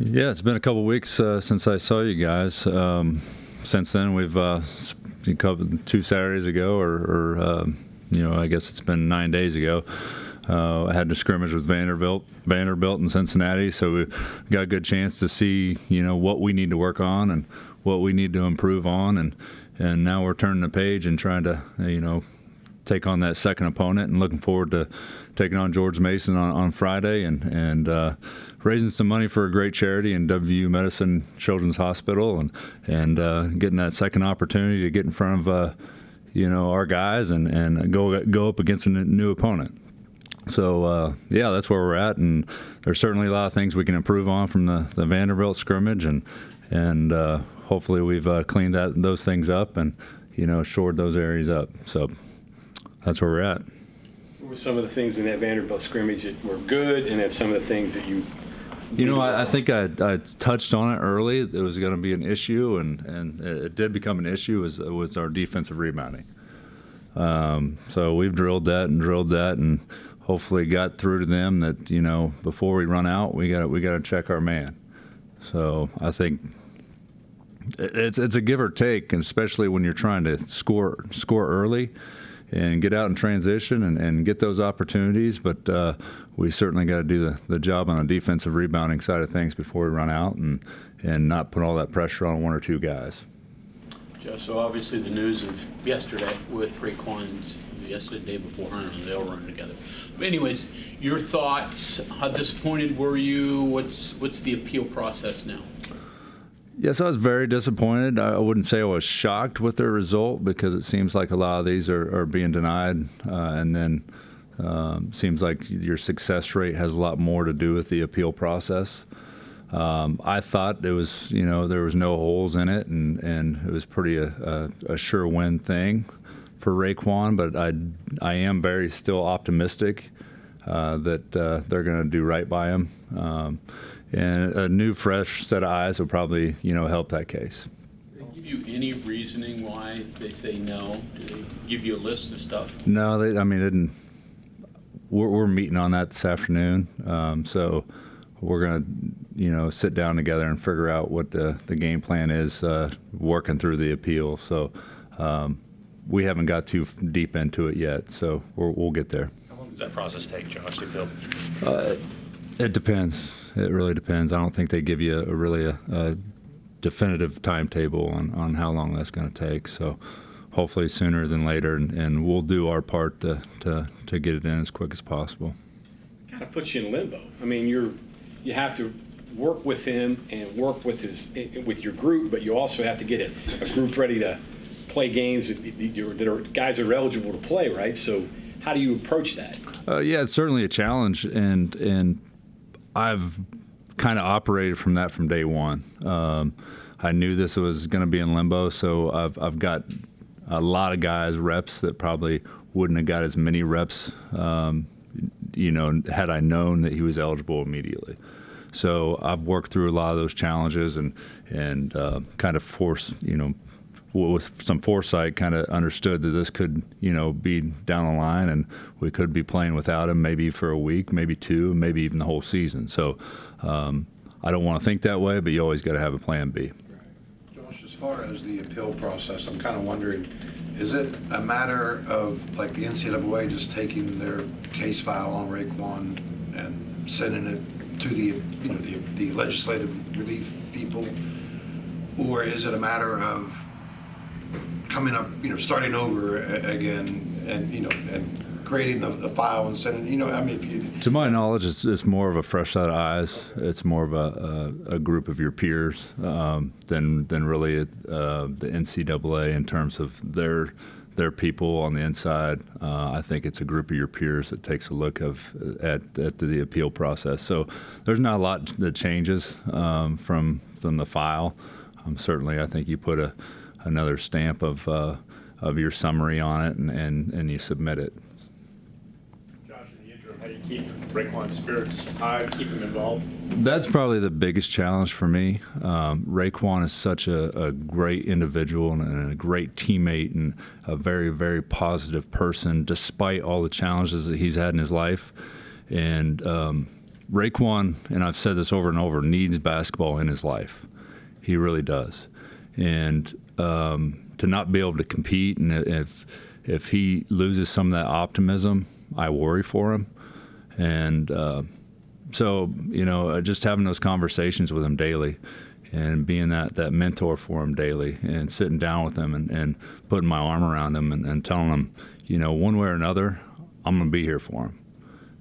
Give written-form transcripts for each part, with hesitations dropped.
Yeah, it's been a couple weeks since I saw you guys. Since then, we've covered 2 Saturdays ago, or I guess it's been 9 days ago. I had to scrimmage with Vanderbilt in Cincinnati, so we got a good chance to see what we need to work on and what we need to improve on, and now we're turning the page and trying to take on that second opponent, and looking forward to taking on George Mason on Friday and raising some money for a great charity in WVU Medicine Children's Hospital, and getting that second opportunity to get in front of our guys and go up against a new opponent. So that's where we're at, and there's certainly a lot of things we can improve on from the Vanderbilt scrimmage, and hopefully we've cleaned those things up and shored those areas up. So that's where we're at. What were some of the things in that Vanderbilt scrimmage that were good, and then some of the things that you? I think I touched on it early. It was going to be an issue, and it did become an issue. Was our defensive rebounding. So we've drilled that, and hopefully got through to them that before we run out, we got to check our man. So I think it's a give or take, and especially when you're trying to score early and get out in transition and get those opportunities. But we certainly got to do the job on the defensive rebounding side of things before we run out, and not put all that pressure on 1 or 2 guys. Josh, so obviously the news of yesterday with RaeQuan's, the day before, I don't know, they all run together. But anyways, your thoughts, how disappointed were you? What's the appeal process now? Yes, I was very disappointed. I wouldn't say I was shocked with the result, because it seems like a lot of these are being denied, and then seems like your success rate has a lot more to do with the appeal process. I thought it was, there was no holes in it, and it was pretty a sure win thing for RaeQuan, but I am very still optimistic that they're going to do right by him. And a new, fresh set of eyes will probably, help that case. Did they give you any reasoning why they say no? Did they give you a list of stuff? No, they didn't. We're meeting on that this afternoon, so we're going to, sit down together and figure out what the game plan is, working through the appeal. So we haven't got too deep into it yet, so we'll get there. How long does that process take, Josh, the appeal? It depends. It really depends. I don't think they give you a definitive timetable on how long that's going to take. So hopefully sooner than later, and we'll do our part to get it in as quick as possible. Kind of puts you in limbo. I mean, you have to work with him and work with your group, but you also have to get a group ready to play games that are guys that are eligible to play, right? So how do you approach that? It's certainly a challenge, and I've kind of operated from day one. I knew this was going to be in limbo, so I've got a lot of guys reps that probably wouldn't have got as many reps, had I known that he was eligible immediately. So I've worked through a lot of those challenges and kind of forced, with some foresight, kind of understood that this could, be down the line, and we could be playing without him maybe for a week, maybe 2, maybe even the whole season. So I don't want to think that way, but you always got to have a plan B. Right. Josh, as far as the appeal process, I'm kind of wondering, is it a matter of like the NCAA just taking their case file on RaeQuan and sending it to the legislative relief people, or is it a matter of coming up, starting over again, and creating the file and sending, To my knowledge, it's more of a fresh set of eyes. It's more of a group of your peers than really the NCAA in terms of their people on the inside. I think it's a group of your peers that takes a look at the appeal process. So there's not a lot that changes from the file. Certainly, I think you put another stamp of your summary on it, and you submit it. Josh, in the interim, how do you keep RaeQuan's spirits high, keep him involved? That's probably the biggest challenge for me. RaeQuan is such a great individual and a great teammate and a very, very positive person, despite all the challenges that he's had in his life. And RaeQuan, and I've said this over and over, needs basketball in his life. He really does. And to not be able to compete, and if he loses some of that optimism, I worry for him. And so, just having those conversations with him daily and being that mentor for him daily and sitting down with him and putting my arm around him and telling him, one way or another, I'm going to be here for him.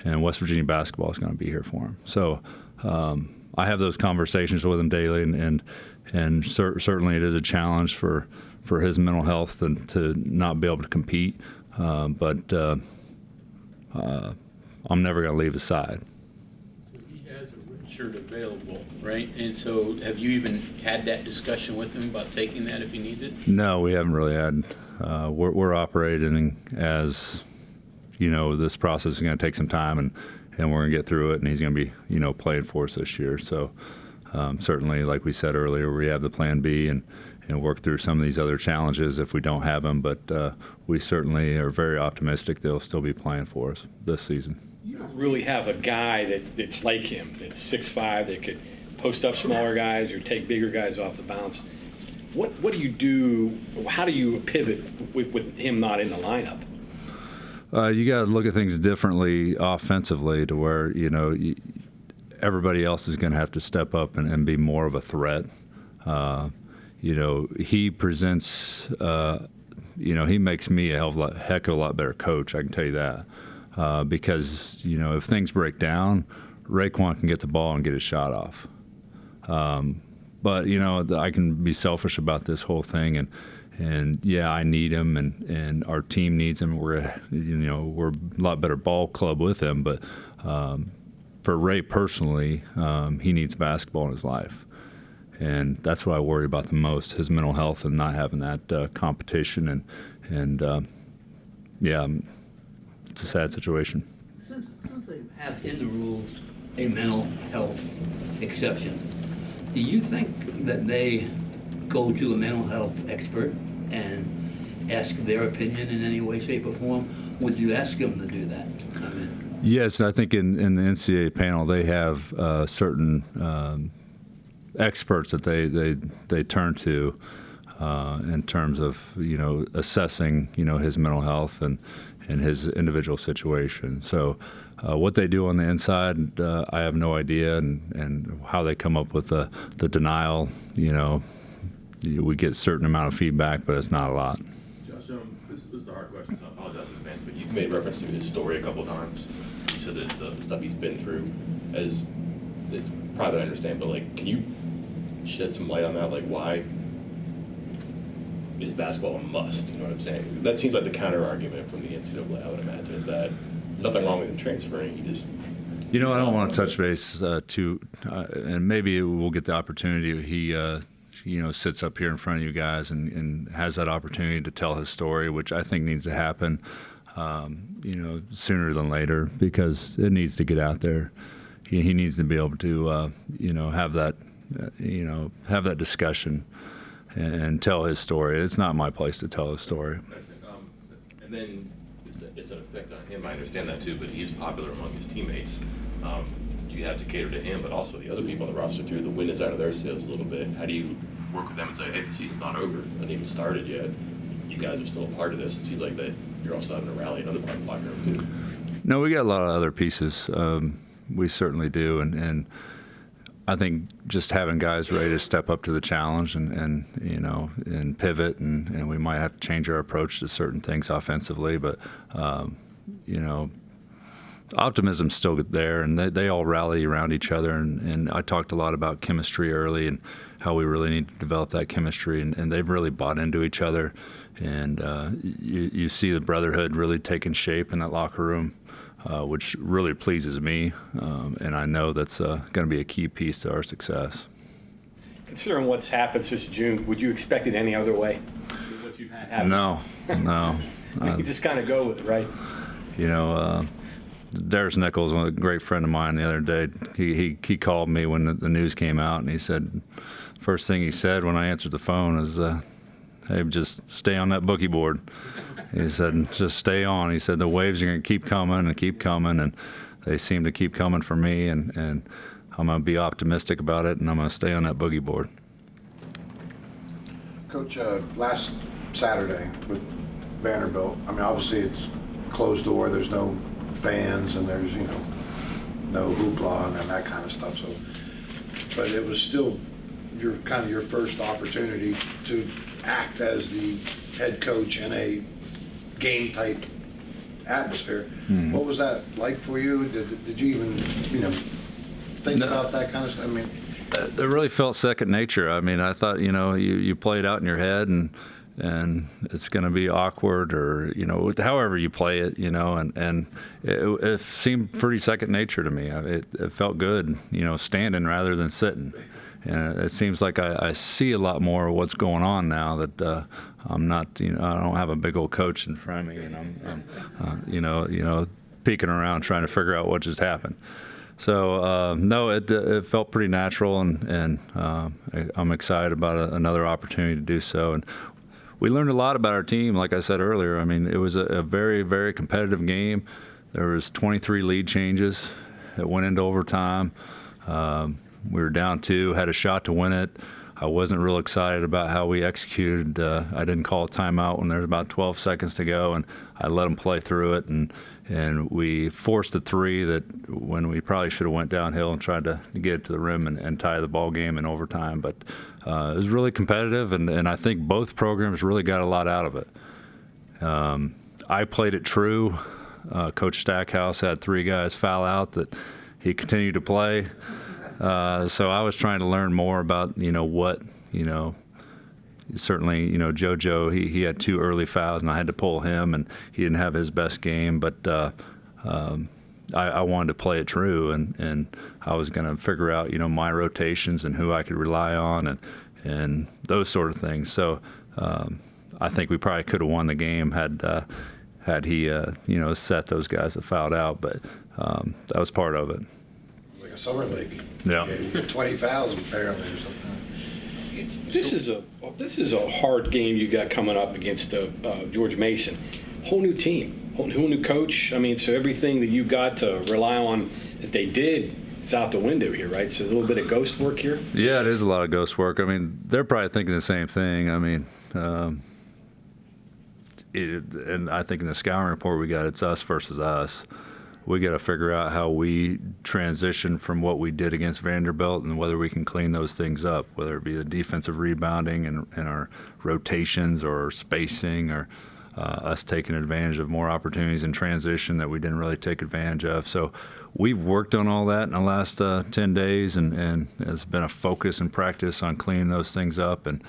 And West Virginia basketball is going to be here for him. So I have those conversations with him daily, and certainly it is a challenge for his mental health to not be able to compete. But I'm never going to leave his side. So he has a red shirt available, right? And so have you even had that discussion with him about taking that if he needs it? No, we haven't really had. We're operating as, this process is going to take some time, and we're going to get through it, and he's going to be, playing for us this year. So certainly, like we said earlier, we have the plan B and work through some of these other challenges if we don't have them. But we certainly are very optimistic they'll still be playing for us this season. You don't really have a guy that's like him, that's 6'5", that could post up smaller guys or take bigger guys off the bounce. What do you do? How do you pivot with him not in the lineup? You got to look at things differently offensively to where, everybody else is going to have to step up and be more of a threat. He presents, he makes me a heck of a lot better coach, I can tell you that. Because, if things break down, RaeQuan can get the ball and get his shot off. But, I can be selfish about this whole thing. And yeah, I need him, and our team needs him. We're a lot better ball club with him. But for Ray personally, he needs basketball in his life. And that's what I worry about the most, his mental health and not having that competition. And yeah, it's a sad situation. Since they have in the rules a mental health exception, do you think that they go to a mental health expert and ask their opinion in any way, shape, or form? Would you ask them to do that? Yes, I think in the NCAA panel they have certain experts that they turn to in terms of assessing his mental health and his individual situation. So what they do on the inside, I have no idea, and how they come up with the denial. We get a certain amount of feedback, but it's not a lot. Josh, this is the hard question, so I apologize in advance, but you've made reference to his story a couple of times. You said that the stuff he's been through, as it's private, I understand, but can you shed some light on that? Why is basketball a must? You know what I'm saying? That seems like the counter argument from the NCAA, I would imagine, is that nothing wrong with him transferring. He just. I don't want to touch base and maybe we'll get the opportunity. He sits up here in front of you guys and has that opportunity to tell his story, which I think needs to happen, sooner than later, because it needs to get out there. He needs to be able to, have that discussion and tell his story. It's not my place to tell his story. And then it's an effect on him. I understand that too, but he's popular among his teammates. You have to cater to him, but also the other people on the roster too. The wind is out of their sails a little bit. How do you work with them and say, hey, the season's not over, it hasn't even started yet. You guys are still a part of this. It seems like that you're also having to rally another part of the locker room too. No, we got a lot of other pieces. We certainly do, and I think just having guys ready to step up to the challenge and pivot, and we might have to change our approach to certain things offensively, but optimism's still there, and they all rally around each other. And I talked a lot about chemistry early and how we really need to develop that chemistry, and they've really bought into each other. And you see the brotherhood really taking shape in that locker room, which really pleases me. And I know that's going to be a key piece to our success. Considering what's happened since June, would you expect it any other way? What you've had happen? No. You just kind of go with it, right? Darius Nichols, a great friend of mine, the other day, he called me when the news came out, and he said, first thing he said when I answered the phone is, hey, just stay on that bookie board. He said, just stay on. He said, the waves are going to keep coming and keep coming, and they seem to keep coming for me, and I'm going to be optimistic about it, and I'm going to stay on that boogie board. Coach, last Saturday with Vanderbilt, I mean, obviously it's closed door, there's no fans, and there's, no hoopla and that kind of stuff. So, but it was still your first opportunity to act as the head coach in a game type atmosphere. What was that like for you? Did you even think about that kind of stuff? I mean, it really felt second nature. I mean, I thought you play it out in your head, and it's going to be awkward, or however you play it, and it seemed pretty second nature to me. It felt good, standing rather than sitting. And it seems like I see a lot more of what's going on now that I'm not, I don't have a big old coach in front of me, and I'm peeking around trying to figure out what just happened. So no, it felt pretty natural, and I'm excited about another opportunity to do so. And we learned a lot about our team, like I said earlier. I mean, it was a very, very competitive game. There was 23 lead changes that went into overtime. We were down 2, had a shot to win it. I wasn't real excited about how we executed. I didn't call a timeout when there was about 12 seconds to go, and I let them play through it. And we forced a 3 that when we probably should have went downhill and tried to get it to the rim and tie the ball game in overtime. But it was really competitive, and I think both programs really got a lot out of it. I played it true. Coach Stackhouse had 3 guys foul out that he continued to play. So I was trying to learn more about, what, certainly, JoJo, he had 2 early fouls, and I had to pull him, and he didn't have his best game, but I wanted to play it true, and I was going to figure out, my rotations and who I could rely on and those sort of things. So I think we probably could have won the game had he, set those guys that fouled out, but that was part of it. like a summer league. Yeah. You get 20 fouls apparently or something. This is a hard game you got coming up against George Mason. Whole new team, whole new coach. I mean, so everything that you got to rely on that they did is out the window here, right? So a little bit of ghost work here. Yeah, it is a lot of ghost work. I mean, they're probably thinking the same thing. I mean, and I think in the scouting report we got, it's us versus us. We got to figure out how we transition from what we did against Vanderbilt and whether we can clean those things up, whether it be the defensive rebounding and our rotations or spacing or us taking advantage of more opportunities in transition that we didn't really take advantage of. So we've worked on all that in the last 10 days, and it's been a focus and practice on cleaning those things up. And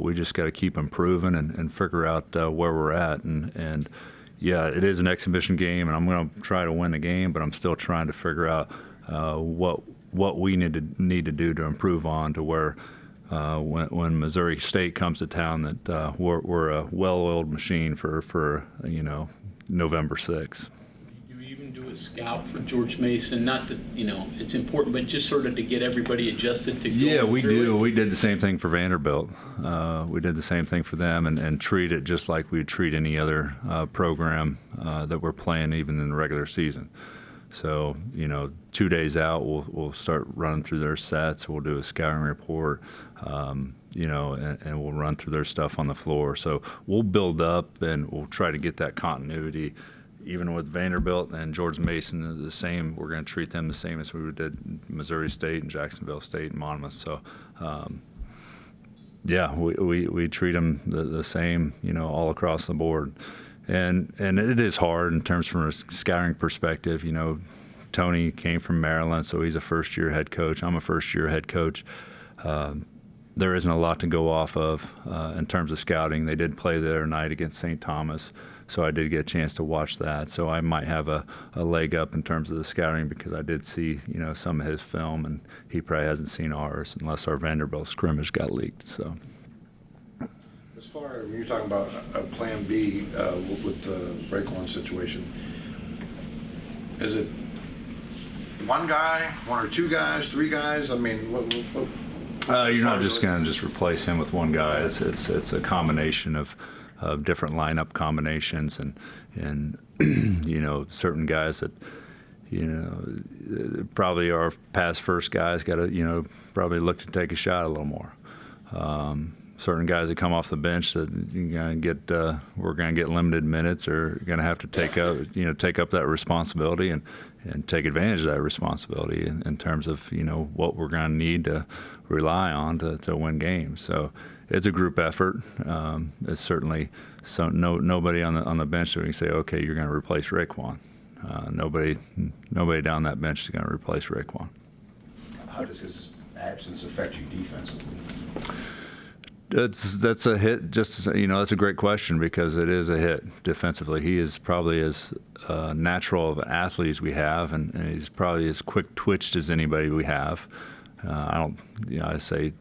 we just got to keep improving and figure out where we're at. And yeah, it is an exhibition game, and I'm going to try to win the game, but I'm still trying to figure out what we need to do to improve on to where when Missouri State comes to town that we're a well-oiled machine for November 6th. You even do a scout for George Mason, not that it's important, but just sort of to get everybody adjusted to going Yeah, we through do. it. We did the same thing for Vanderbilt. We did the same thing for them and treat it just like we would treat any other program that we're playing even in the regular season. So, 2 days out, we'll start running through their sets. We'll do a scouting report, and we'll run through their stuff on the floor. So we'll build up, and we'll try to get that continuity. Even with Vanderbilt and George Mason, the same. We're going to treat them the same as we did Missouri State and Jacksonville State and Monmouth. So, yeah, we treat them the same, all across the board. And it is hard in terms from a scouting perspective. Tony came from Maryland, so he's a first-year head coach. I'm a first-year head coach. There isn't a lot to go off of in terms of scouting. They did play the other night against St. Thomas, so I did get a chance to watch that. So I might have a leg up in terms of the scouting because I did see, some of his film, and he probably hasn't seen ours unless our Vanderbilt scrimmage got leaked. So. As far as you're talking about a plan B with the RaeQuan situation, is it one guy, one or two guys, three guys? I mean, what you're not just going to just replace him with one guy. It's a combination of different lineup combinations and certain guys that probably our pass first guys got to, probably look to take a shot a little more. Certain guys that come off the bench that we're going to get limited minutes are going to have to take up that responsibility and take advantage of that responsibility in terms of what we're going to need to rely on to win games. So it's a group effort. It's certainly nobody on the bench that we can say, okay, you're going to replace RaeQuan. Nobody down that bench is going to replace RaeQuan. How does his absence affect you defensively? That's a hit. That's a great question because it is a hit defensively. He is probably as natural of an athlete as we have, and he's probably as quick twitched as anybody we have. I say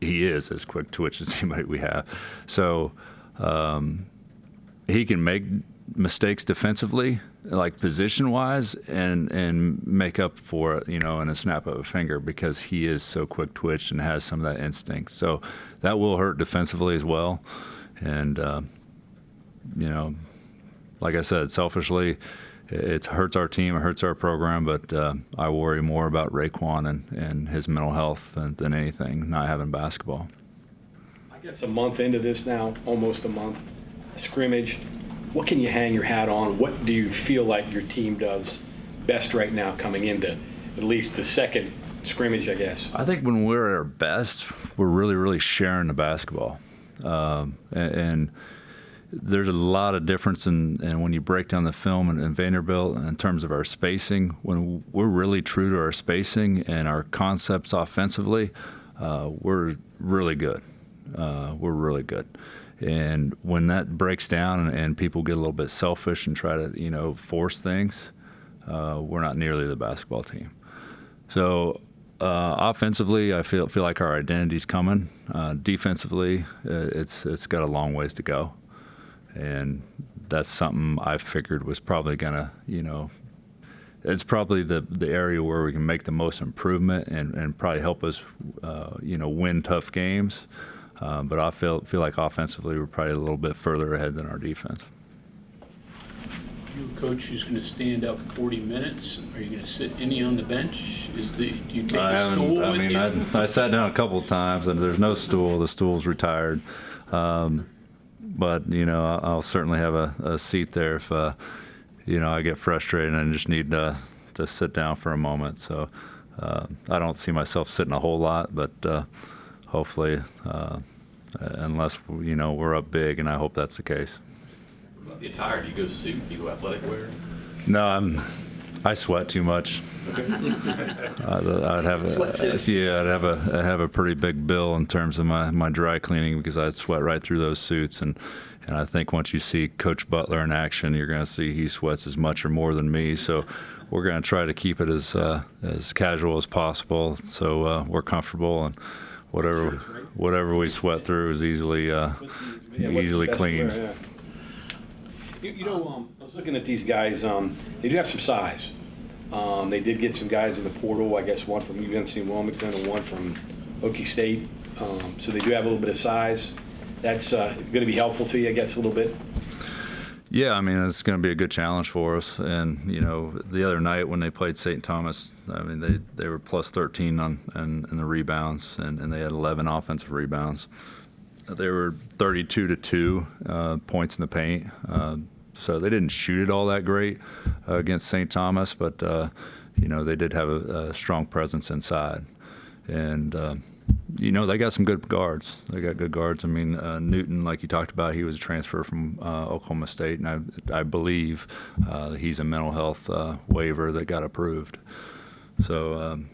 he is as quick twitched as anybody we have. So he can make mistakes defensively, like position-wise, and make up for it, in a snap of a finger because he is so quick-twitched and has some of that instinct. So that will hurt defensively as well. And, like I said, selfishly, it hurts our team, it hurts our program, but I worry more about RaeQuan and his mental health than anything, not having basketball. I guess a month into this now, almost a month, scrimmage. What can you hang your hat on? What do you feel like your team does best right now coming into at least the second scrimmage, I guess? I think when we're at our best, we're really, really sharing the basketball. And there's a lot of difference in when you break down the film in Vanderbilt in terms of our spacing. When we're really true to our spacing and our concepts offensively, we're really good. We're really good. And when that breaks down and people get a little bit selfish and try to, force things, we're not nearly the basketball team. So offensively, I feel like our identity's coming. Defensively, it's got a long ways to go, and that's something I figured was probably gonna, it's probably the area where we can make the most improvement and probably help us, win tough games. But I feel like offensively we're probably a little bit further ahead than our defense. You a coach who's going to stand up 40 minutes? Are you going to sit any on the bench? Do you take a stool with you? I sat down a couple of times and there's no stool. The stool's retired. But I'll certainly have a seat there if I get frustrated and I just need to sit down for a moment. So I don't see myself sitting a whole lot, but hopefully, unless we're up big, and I hope that's the case. What about the attire? Do you go suit? Do you go athletic wear? No, I sweat too much. I'd have a pretty big bill in terms of my dry cleaning because I'd sweat right through those suits, and I think once you see Coach Butler in action, you're going to see he sweats as much or more than me. So we're going to try to keep it as casual as possible, so we're comfortable and. Whatever we sweat through is easily cleaned. I was looking at these guys. They do have some size. They did get some guys in the portal. I guess one from UNC Wilmington and one from Okie State. So they do have a little bit of size. That's going to be helpful to you, I guess, a little bit. Yeah, I mean, it's going to be a good challenge for us. And, the other night when they played St. Thomas, I mean, they were plus 13 in the rebounds, and they had 11 offensive rebounds. They were 32-2 points in the paint. So they didn't shoot it all that great against St. Thomas, but, they did have a strong presence inside. And, they got some good guards. They got good guards. I mean, Newton, like you talked about, he was a transfer from Oklahoma State, and I believe he's a mental health waiver that got approved. So,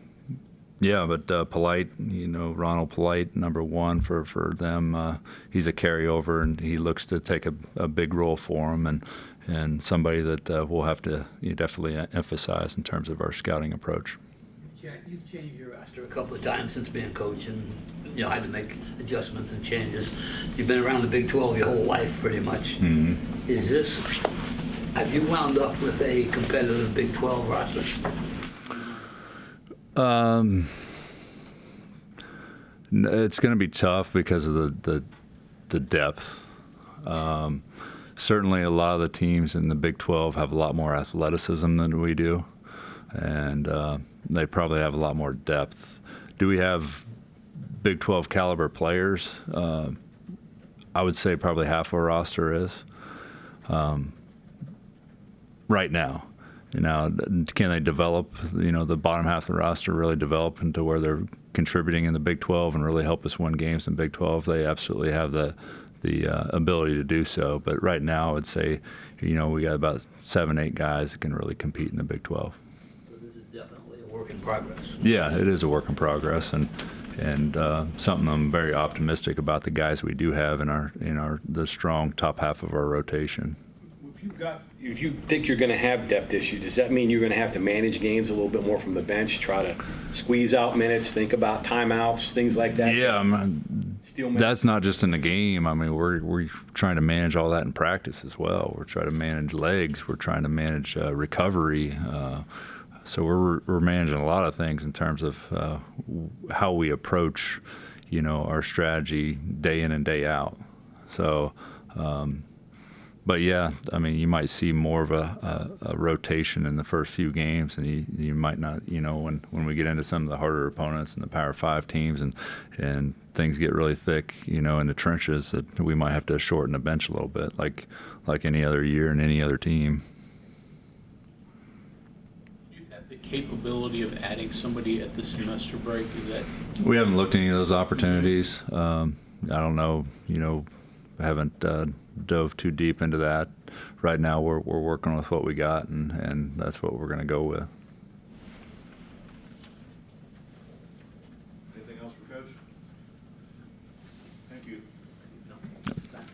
but Polite, Ronald Polite, number one for them, he's a carryover, and he looks to take a big role for him, and somebody that we'll have to definitely emphasize in terms of our scouting approach. Jack, you've changed your roster a couple of times since being coach and had to make adjustments and changes. You've been around the Big 12 your whole life pretty much. Mm-hmm. Have you wound up with a competitive Big 12 roster? It's going to be tough because of the depth. Certainly a lot of the teams in the Big 12 have a lot more athleticism than we do. and they probably have a lot more depth. Do we have Big 12 caliber players? I would say probably half our roster is right now. Can they develop? The bottom half of the roster really develop into where they're contributing in the Big 12 and really help us win games in Big 12. They absolutely have the ability to do so. But right now, I would say, we got about 7-8 guys that can really compete in the Big 12. So this is definitely a work in progress. Yeah, it is a work in progress, and something I'm very optimistic about the guys we do have in the strong top half of our rotation. If you think you're going to have depth issues, does that mean you're going to have to manage games a little bit more from the bench, try to squeeze out minutes, think about timeouts, things like that? Yeah, that's not just in the game. I mean, we're trying to manage all that in practice as well. We're trying to manage legs. We're trying to manage recovery. So we're managing a lot of things in terms of how we approach, our strategy day in and day out. So. But yeah, I mean, you might see more of a rotation in the first few games, and you might not, when we get into some of the harder opponents and the Power 5 teams, and things get really thick, in the trenches, that we might have to shorten the bench a little bit, like any other year and any other team. Do you have the capability of adding somebody at the semester break? We haven't looked at any of those opportunities. I don't know, I haven't dove too deep into that. Right now, we're working with what we got, and that's what we're going to go with.